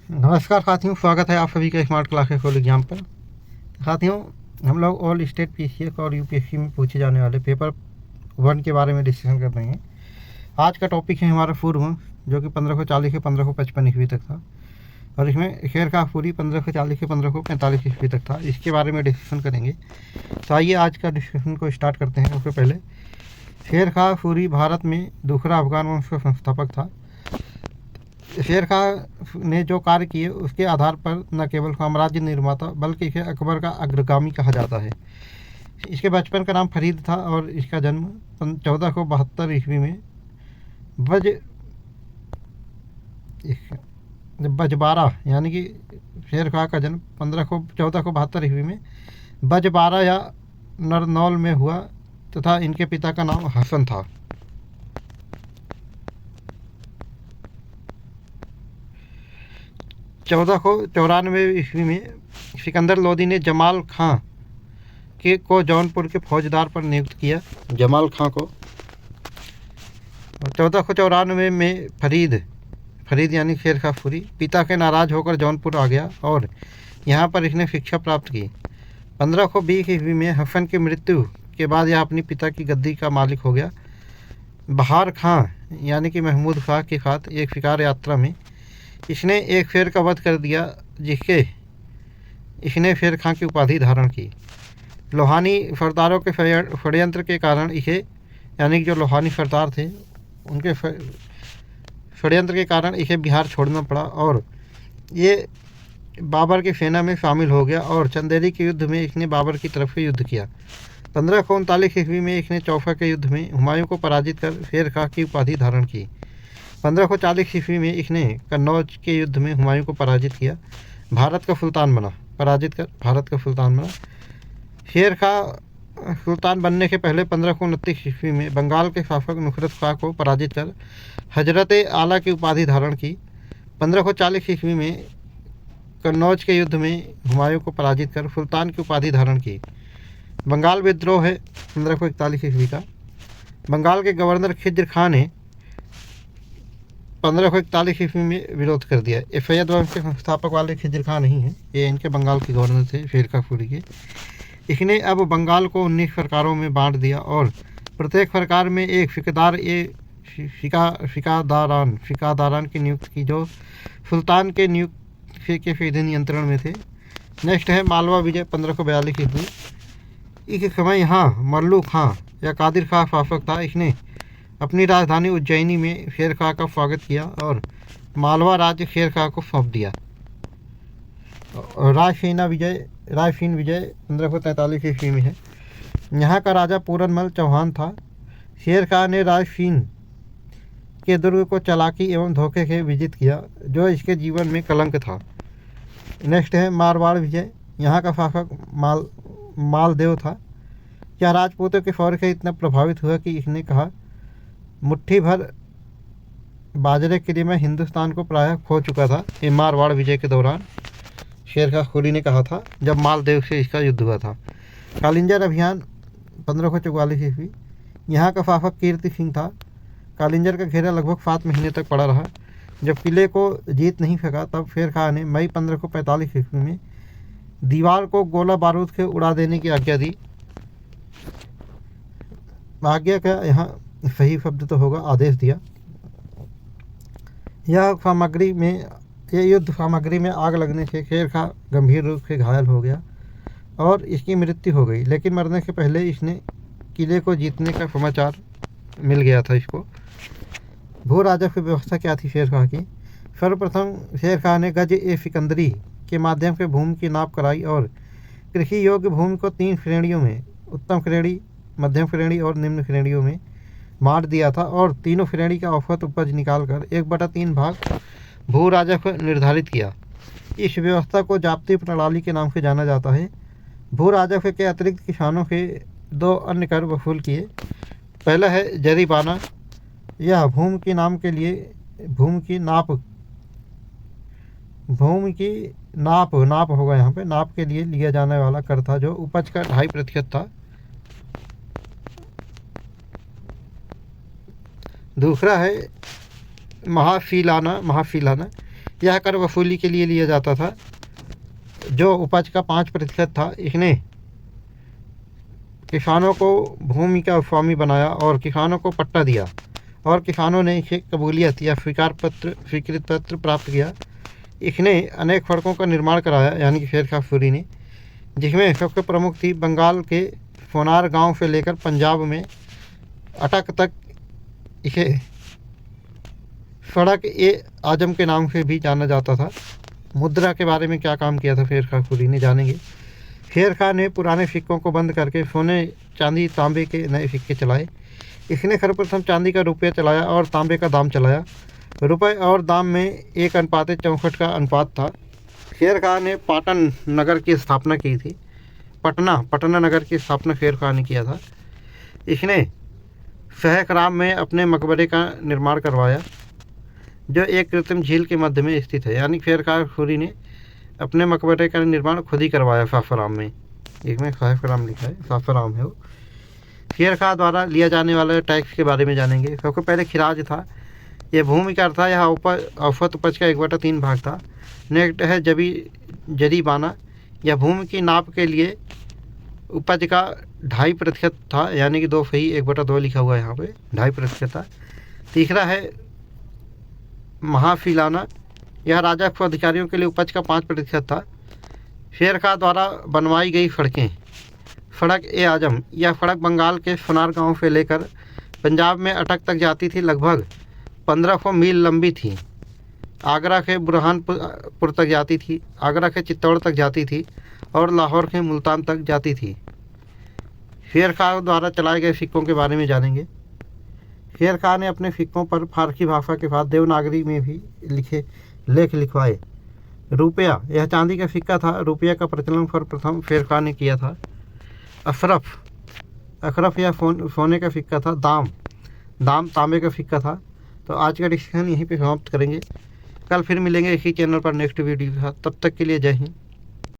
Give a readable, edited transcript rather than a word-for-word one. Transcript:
नमस्कार साथियों, स्वागत है आप सभी का स्मार्ट क्लासेस फॉर एग्जाम पर। साथियों, हम लोग ऑल स्टेट पीसीएस और यूपीएससी में पूछे जाने वाले पेपर 1 के बारे में डिस्कशन कर रहे हैं। आज का टॉपिक है हमारा पूर्व, जो कि 1540 से 1555 ईस्वी तक था, और इसमें शेर शाह सूरी 1540 से 1545 ईस्वी तक था। इसके बारे में डिस्कशन करेंगे। तो आइए आज का डिस्कशन को स्टार्ट करते हैं। उससे पहले, शेर शाह सूरी भारत में दूसरा अफगान वंश का संस्थापक था। शेर शाह ने जो कार्य किए उसके आधार पर न केवल साम्राज्य निर्माता बल्कि इसे अकबर का अग्रगामी कहा जाता है। इसके बचपन का नाम फरीद था और इसका जन्म 1472 ईस्वी में बजबारा, यानी कि शेर शाह का जन्म 1472 ईस्वी में बजबारा या नरनौल में हुआ तथा इनके पिता का नाम हसन था। 1494 ईस्वी में सिकंदर लोदी ने जमाल खां को जौनपुर के फौजदार पर नियुक्त किया। जमाल खां को 1494 में फरीद यानी शेर शाह सूरी पिता के नाराज होकर जौनपुर आ गया और यहाँ पर इसने शिक्षा प्राप्त की। 1520 ईस्वी में हसन की मृत्यु के बाद यह अपनी पिता की गद्दी का मालिक हो गया। बहार खां यानी कि महमूद शाह के साथ एक शिकार यात्रा में इसने एक शेर का वध कर दिया, जिसके इसने शेर खां की उपाधि धारण की। लोहानी सरदारों के षड्यंत्र के कारण इसे, यानी कि जो लोहानी सरदार थे उनके षड्यंत्र के कारण इसे बिहार छोड़ना पड़ा और ये बाबर की सेना में शामिल हो गया और चंदेरी के युद्ध में इसने बाबर की तरफ से युद्ध किया। 1539 ईस्वी में इसने चौफा के युद्ध में हुमायूं को पराजित कर शेर शाह की उपाधि धारण की। 1540 ईस्वी में इसने कन्नौज के युद्ध में हुमायूं को पराजित किया, भारत का सुल्तान बना। शेर शाह सुल्तान बनने के पहले 1529 ईस्वी में बंगाल के शासक नुसरत शाह को पराजित कर हजरत आला की उपाधि धारण की। 1540 ईस्वी में कन्नौज के युद्ध में हुमायूं को पराजित कर सुल्तान की उपाधि धारण की। बंगाल विद्रोह है 1541 ईस्वी का। बंगाल के गवर्नर खिज्र खां ने 1541 ईस्वी में विरोध कर दिया। ये सैयद वंश के संस्थापक वाले खिज्र खां नहीं हैं, ये इनके बंगाल के गवर्नर थे शेर शाह सूरी के। इसने अब बंगाल को 19 सरकारों में बांट दिया और प्रत्येक सरकार में एक फिकादारान की नियुक्त की, जो सुल्तान के नियुक्त के सीधे नियंत्रण में थे। नेक्स्ट है मालवा विजय 1542 ईस्वी। इस समय यहाँ मल्लू खां या कादिर खां शासक था। इसने अपनी राजधानी उज्जैनी में शेर शाह का स्वागत किया और मालवा राज्य शेर शाह को सौंप दिया। रायसीन विजय 1543 ईस्वी में है। यहाँ का राजा पूरनमल चौहान था। शेर शाह ने रायसीन के दुर्ग को चालाकी एवं धोखे से विजित किया, जो इसके जीवन में कलंक था। नेक्स्ट है मारवाड़ विजय। यहाँ का शासक मालदेव था। यह राजपूतों के शौर्य से इतना प्रभावित हुआ कि इसने कहा, मुट्ठी भर बाजरे के लिए मैं हिंदुस्तान को प्रायः खो चुका था। ये मारवाड़ विजय के दौरान शेर शाह सूरी ने कहा था, जब मालदेव से इसका युद्ध हुआ था। कालिंजर अभियान 1544 ईस्वी। यहाँ का शासक कीर्ति सिंह था। कालिंजर का घेरा लगभग 7 महीने तक पड़ा रहा। जब किले को जीत नहीं सका तब शेर शाह ने मई 1545 ईस्वी में दीवार को गोला बारूद से उड़ा देने की आज्ञा दी। आज्ञा का यहाँ सही शब्द तो होगा, आदेश दिया। यह युद्ध सामग्री में आग लगने से शेर शाह गंभीर रूप से घायल हो गया और इसकी मृत्यु हो गई, लेकिन मरने से पहले इसने किले को जीतने का समाचार मिल गया था इसको। भू राजस्व की व्यवस्था क्या थी शेर शाह की? सर्वप्रथम शेर शाह ने गज ए सिकंदरी के माध्यम से भूमि की नाप कराई और कृषि योग्य भूमि को 3 श्रेणियों में, उत्तम श्रेणी, मध्यम श्रेणी और निम्न श्रेणियों में बांट दिया था और तीनों श्रेणी का औसत उपज निकालकर 1/3 भाग भू राजस्व निर्धारित किया। इस व्यवस्था को जाप्ती प्रणाली के नाम से जाना जाता है। भू राजस्व के अतिरिक्त किसानों के 2 अन्य कर वसूल किए। पहला है जरीमाना। यह भूमि की नाप होगा, यहाँ पे नाप के लिए लिया जाने वाला कर था, जो उपज का 2.5% था। दूसरा है महाफीलाना। यह कर वसूली के लिए लिया जाता था। जो उपज का 5% था, इसने किसानों को भूमि का स्वामी बनाया और किसानों को पट्टा दिया और किसानों ने इसे कबूलियत या स्वीकृत पत्र प्राप्त किया। इसने अनेक सड़कों का निर्माण कराया, यानी कि शेर शाह सूरी ने, जिसमें सबसे प्रमुख थी बंगाल के सोनार गांव से लेकर पंजाब में अटक तक। इसे सड़क ए आजम के नाम से भी जाना जाता था। मुद्रा के बारे में क्या काम किया था शेर शाह सूरी ने, जानेंगे। शेर शाह ने पुराने सिक्कों को बंद करके सोने, चांदी, तांबे के नए सिक्के चलाए। इसने सर्वप्रथम चांदी का रुपया चलाया और तांबे का दाम चलाया। रुपये और दाम में 1:64 का अनुपात था। शेर शाह ने पाटन नगर की स्थापना की थी। पटना नगर की स्थापना शेर शाह ने किया था। इसने सहकराम में अपने मकबरे का निर्माण करवाया, जो एक कृत्रिम झील के मध्य में स्थित है। यानी शेर शाह सूरी ने अपने मकबरे का निर्माण खुद ही करवाया सासाराम में। एक में सासाराम लिखा है, सासाराम है वो। शेर शाह द्वारा लिया जाने वाले टैक्स के बारे में जानेंगे। सबसे पहले खिराज था। यह भूमि कर था। यह औसत उपज का 1/3 भाग था। नेक्स्ट है जरीबाना। यह भूमि की नाप के लिए उपज का 2.5% था, यानी कि 2 सही 1/2 लिखा हुआ है यहाँ पे, 2.5% था। तीसरा है महाफिलाना। यह राजस्व अधिकारियों के लिए उपज का 5% था। शेर शाह द्वारा बनवाई गई सड़कें। सड़क ए आजम। यह सड़क बंगाल के सोनार गांव से लेकर पंजाब में अटक तक जाती थी। लगभग 1500 मील लंबी थी। आगरा के बुरहानपुर तक जाती थी, आगरा के चित्तौड़ तक जाती थी और लाहौर के मुल्तान तक जाती थी। शेर शाह द्वारा चलाए गए सिक्कों के बारे में जानेंगे। शेर शाह ने अपने सिक्कों पर फारसी भाषा के साथ देवनागरी में भी लेख लिखवाए। रुपया, यह चांदी का सिक्का था। रुपया का प्रचलन सर्वप्रथम शेर शाह ने किया था। अशरफ, यह सोने का सिक्का था। दाम तांबे का सिक्का था। तो आज का डिस्कशन यहीं पे समाप्त करेंगे। कल फिर मिलेंगे इसी चैनल पर नेक्स्ट वीडियो के साथ। तब तक के लिए जय हिंद।